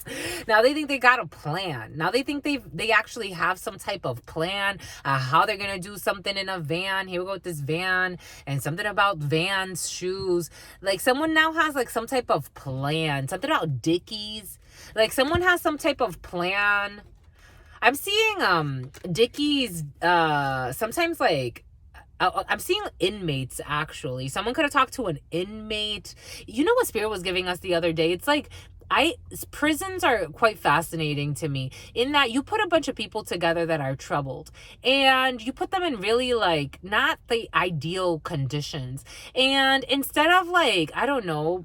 Speaker 1: Now they think they got a plan. Now they think they actually have some type of plan, how they're gonna do something in a van. Here we go with this van, and something about Vans shoes. Like someone now has like some type of plan. Something about Dickies. Like someone has some type of plan. I'm seeing Dickies sometimes, like, I'm seeing inmates, actually. Someone could have talked to an inmate. You know what Spirit was giving us the other day? It's like, prisons are quite fascinating to me in that you put a bunch of people together that are troubled, and you put them in really, like, not the ideal conditions. And instead of, like, I don't know,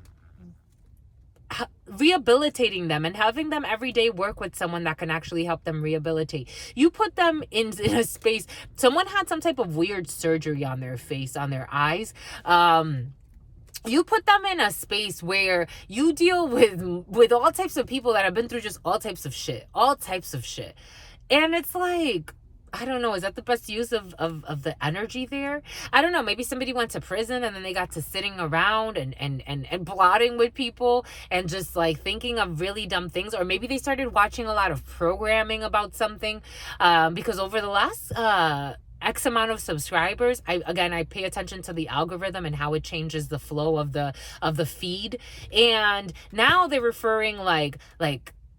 Speaker 1: rehabilitating them and having them every day work with someone that can actually help them rehabilitate, you put them in a space. Someone had some type of weird surgery on their face, on their eyes. You put them in a space where you deal with all types of people that have been through just all types of shit. And it's like, I don't know, is that the best use of the energy there? I don't know. Maybe somebody went to prison and then they got to sitting around and plotting with people and just like thinking of really dumb things. Or maybe they started watching a lot of programming about something, because over the last X amount of subscribers, I pay attention to the algorithm and how it changes the flow of the feed. And now they're referring like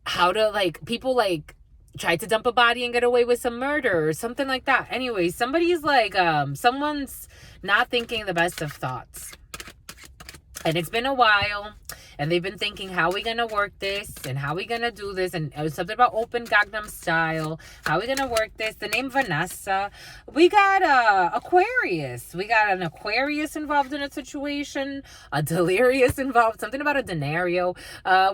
Speaker 1: how to, like, people like tried to dump a body and get away with some murder or something like that. Anyway, somebody's like, someone's not thinking the best of thoughts. And it's been a while, and they've been thinking, how are we going to work this? And how are we going to do this? And something about open Gangnam style. How are we going to work this? The name Vanessa. We got Aquarius. We got an Aquarius involved in a situation. A Delirious involved. Something about a Denario.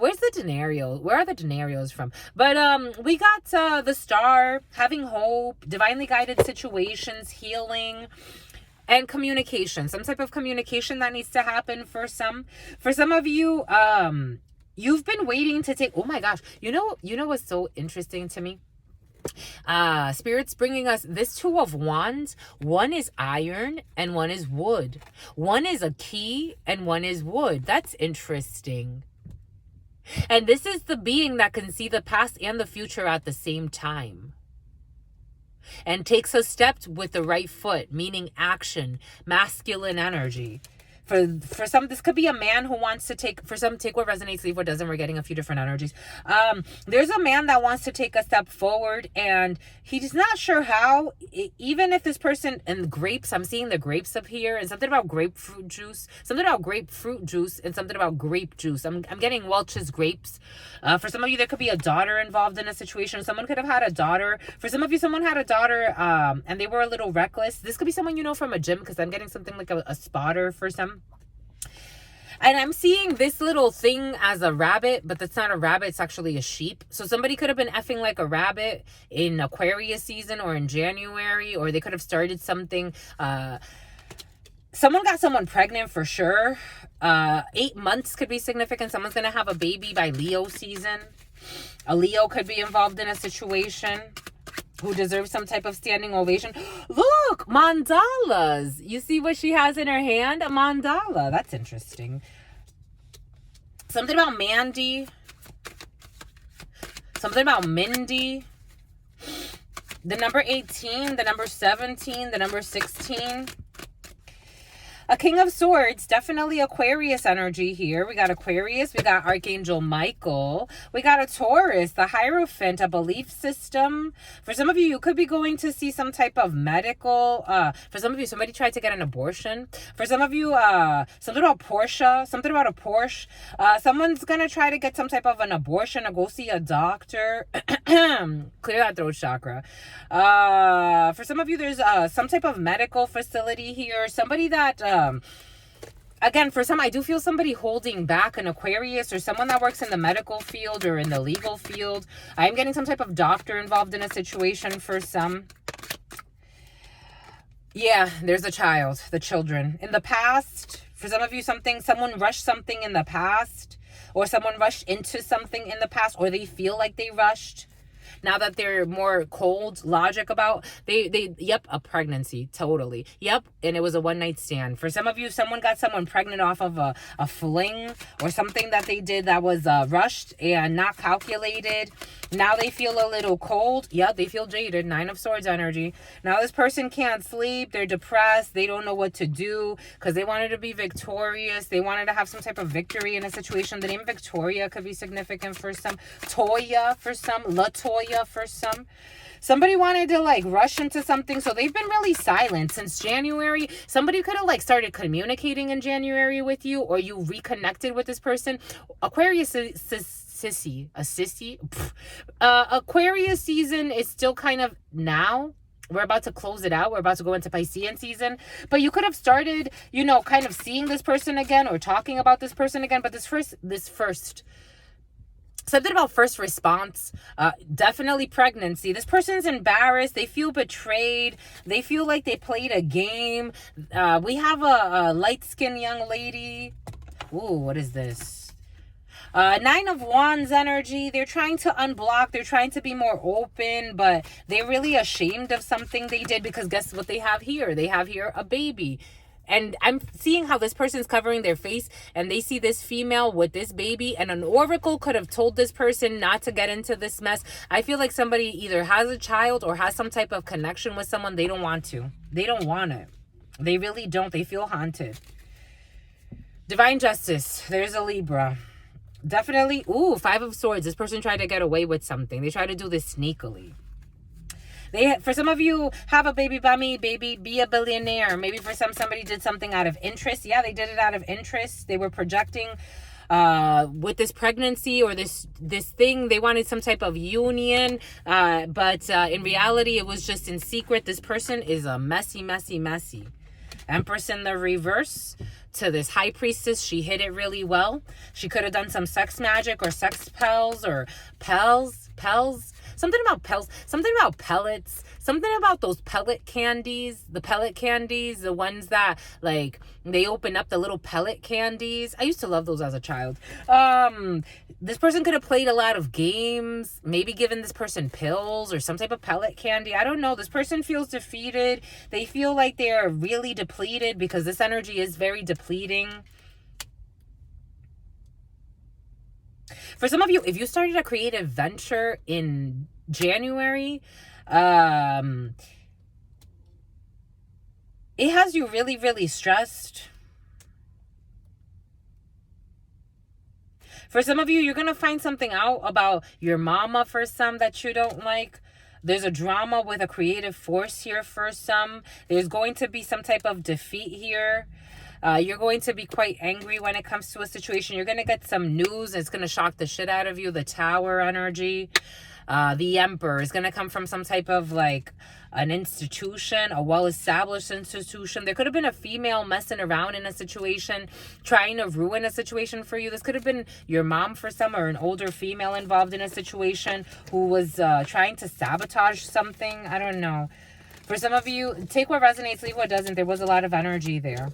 Speaker 1: Where's the Denario? Where are the Denarios from? But we got the Star, having hope, divinely guided situations, healing, and communication. Some type of communication that needs to happen for some. For some of you, you've been waiting to take, oh my gosh, you know what's so interesting to me? Spirit's bringing us this Two of Wands. One is iron and one is wood. One is a key and one is wood. That's interesting. And this is the being that can see the past and the future at the same time, and takes a step with the right foot, meaning action, masculine energy. For some, this could be a man who wants to take, for some, take what resonates, leave what doesn't. We're getting a few different energies. There's a man that wants to take a step forward, and he's not sure how. Even if this person, and grapes, I'm seeing the grapes up here, and something about grapefruit juice, and something about grape juice. I'm getting Welch's grapes. For some of you, there could be a daughter involved in a situation. Someone could have had a daughter. For some of you, someone had a daughter, and they were a little reckless. This could be someone you know from a gym, because I'm getting something like a spotter for some. And I'm seeing this little thing as a rabbit, but that's not a rabbit. It's actually a sheep. So somebody could have been effing like a rabbit in Aquarius season or in January, or they could have started something Someone got someone pregnant for sure. 8 months could be significant. Someone's going to have a baby by Leo season. A Leo could be involved in a situation who deserves some type of standing ovation. Look, mandalas. You see what she has in her hand? A mandala. That's interesting. Something about Mandy. Something about Mindy. The number 18, the number 17, the number 16. A King of Swords, definitely Aquarius energy here. We got Aquarius, we got Archangel Michael, we got a Taurus, the Hierophant, a belief system. For some of you, you could be going to see some type of medical. For some of you, somebody tried to get an abortion. For some of you, something about Porsche, something about a Porsche. Someone's going to try to get some type of an abortion or go see a doctor. Clear that throat chakra. For some of you, there's some type of medical facility here. Somebody that... again, for some, I do feel somebody holding back, an Aquarius or someone that works in the medical field or in the legal field. I'm getting some type of doctor involved in a situation for some. Yeah, there's a child, the children. In the past, for some of you, someone rushed something in the past, or someone rushed into something in the past, or they feel like they rushed. Now that they're more cold logic about, yep, a pregnancy, totally. Yep, and it was a one-night stand. For some of you, someone got someone pregnant off of a fling or something that they did that was rushed and not calculated. Now they feel a little cold. Yep, they feel jaded. 9 of Swords energy. Now this person can't sleep. They're depressed. They don't know what to do because they wanted to be victorious. They wanted to have some type of victory in a situation. The name Victoria could be significant for some. Toya for some. Latoya for some. Somebody wanted to like rush into something, so they've been really silent since January. Somebody could have like started communicating in January with you, or you reconnected with this person. Aquarius is sissy. Aquarius season is still kind of now. We're about to close it out. We're about to go into Piscean season. But you could have started, you know, kind of seeing this person again or talking about this person again. But this first something about first response, definitely pregnancy. This person's embarrassed. They feel betrayed. They feel like they played a game. We have a light-skinned young lady. Ooh, what is this? 9 of Wands energy. They're trying to unblock. They're trying to be more open, but they're really ashamed of something they did because guess what they have here? They have here a baby. And I'm seeing how this person's covering their face and they see this female with this baby, and an oracle could have told this person not to get into this mess. I feel like somebody either has a child or has some type of connection with someone they don't want to. They don't want it. They really don't. They feel haunted. Divine Justice. There's a Libra. Definitely. Ooh, 5 of Swords. This person tried to get away with something. They try to do this sneakily. For some of you, have a baby bummy, baby, be a billionaire. Maybe for somebody did something out of interest. Yeah, they did it out of interest. They were projecting with this pregnancy or this thing. They wanted some type of union. But in reality, it was just in secret. This person is a messy. Empress in the reverse. To this High Priestess, she hid it really well. She could have done some sex magic or sex spells or pels. Something about pels. Something about pellets. Something about those pellet candies. The pellet candies. The ones that, like, they open up the little pellet candies. I used to love those as a child. This person could have played a lot of games. Maybe given this person pills or some type of pellet candy. I don't know. This person feels defeated. They feel like they're really depleted because this energy is very depleting. For some of you, if you started a creative venture in January, it has you really, really stressed. For some of you, you're going to find something out about your mama for some that you don't like. There's a drama with a creative force here for some. There's going to be some type of defeat here. You're going to be quite angry when it comes to a situation. You're going to get some news. It's going to shock the shit out of you. The Tower energy. The Emperor is going to come from some type of like an institution, a well-established institution. There could have been a female messing around in a situation, trying to ruin a situation for you. This could have been your mom for some, or an older female involved in a situation who was trying to sabotage something. I don't know. For some of you, take what resonates, leave what doesn't. There was a lot of energy there.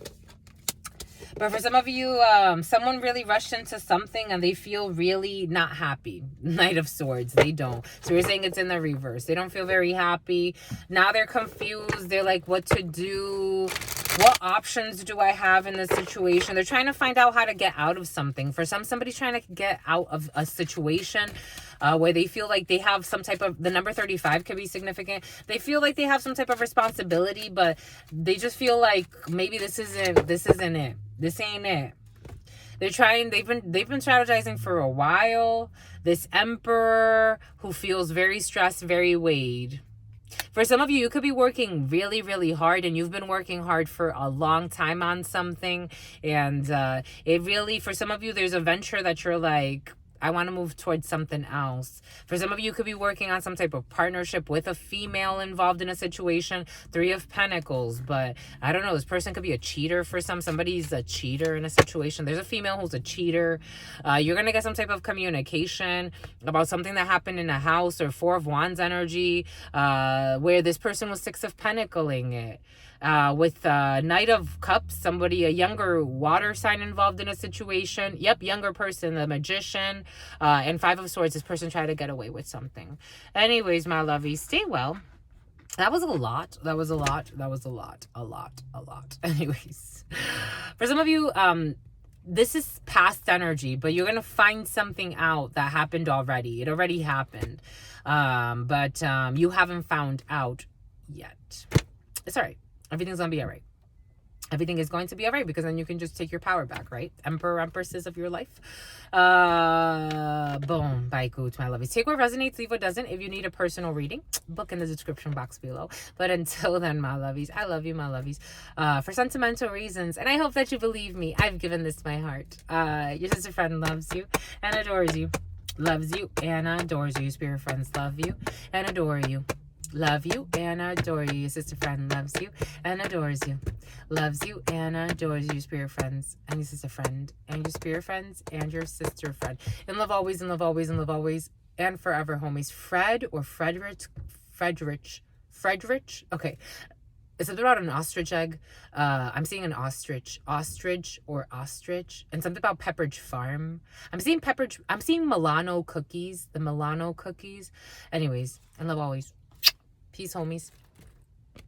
Speaker 1: But for some of you, someone really rushed into something and they feel really not happy. Knight of Swords, they don't. So you're saying it's in the reverse. They don't feel very happy. Now they're confused. They're like, what to do? What options do I have in this situation? They're trying to find out how to get out of something. For some, somebody's trying to get out of a situation where they feel like they have some type of, the number 35 could be significant. They feel like they have some type of responsibility, but they just feel like maybe this isn't it. This ain't it. They've been strategizing for a while. This Emperor who feels very stressed, very weighed. For some of you, you could be working really, really hard, and you've been working hard for a long time on something. And it really, for some of you, there's a venture that you're like, I want to move towards something else. For some of you, could be working on some type of partnership with a female involved in a situation. 3 of Pentacles. But I don't know. This person could be a cheater for some. Somebody's a cheater in a situation. There's a female who's a cheater. You're going to get some type of communication about something that happened in a house, or 4 of Wands energy, where this person was 6 of Pentacling it. With Knight of Cups, somebody, a younger water sign involved in a situation. Yep, younger person, the Magician. And 5 of Swords, this person tried to get away with something. Anyways, my lovies, stay well. That was a lot. That was a lot. That was a lot. A lot. A lot. Anyways, for some of you, this is past energy, but you're going to find something out that happened already. It already happened. But you haven't found out yet. It's all right. Everything's going to be all right. Everything is going to be all right, because then you can just take your power back, right? Emperor, Empresses of your life. Boom. Bye, coach, my lovies. Take what resonates, leave what doesn't. If you need a personal reading, book in the description box below. But until then, my lovies, I love you, my lovies. For sentimental reasons, and I hope that you believe me, I've given this my heart. Your sister friend loves you and adores you. Loves you and adores you. Spirit friends love you and adore you. Love you and adore you. Your sister friend loves you and adores you. Loves you and adores you. Your spirit friends and your sister friend and your spirit friends and your sister friend. In love always, in love always, in love always, and forever, homies. Fred or Frederick. Okay. Is it about an ostrich egg? I'm seeing an ostrich or ostrich, and something about Pepperidge Farm. I'm seeing Milano cookies, the Milano cookies. Anyways, in love always. Peace, homies.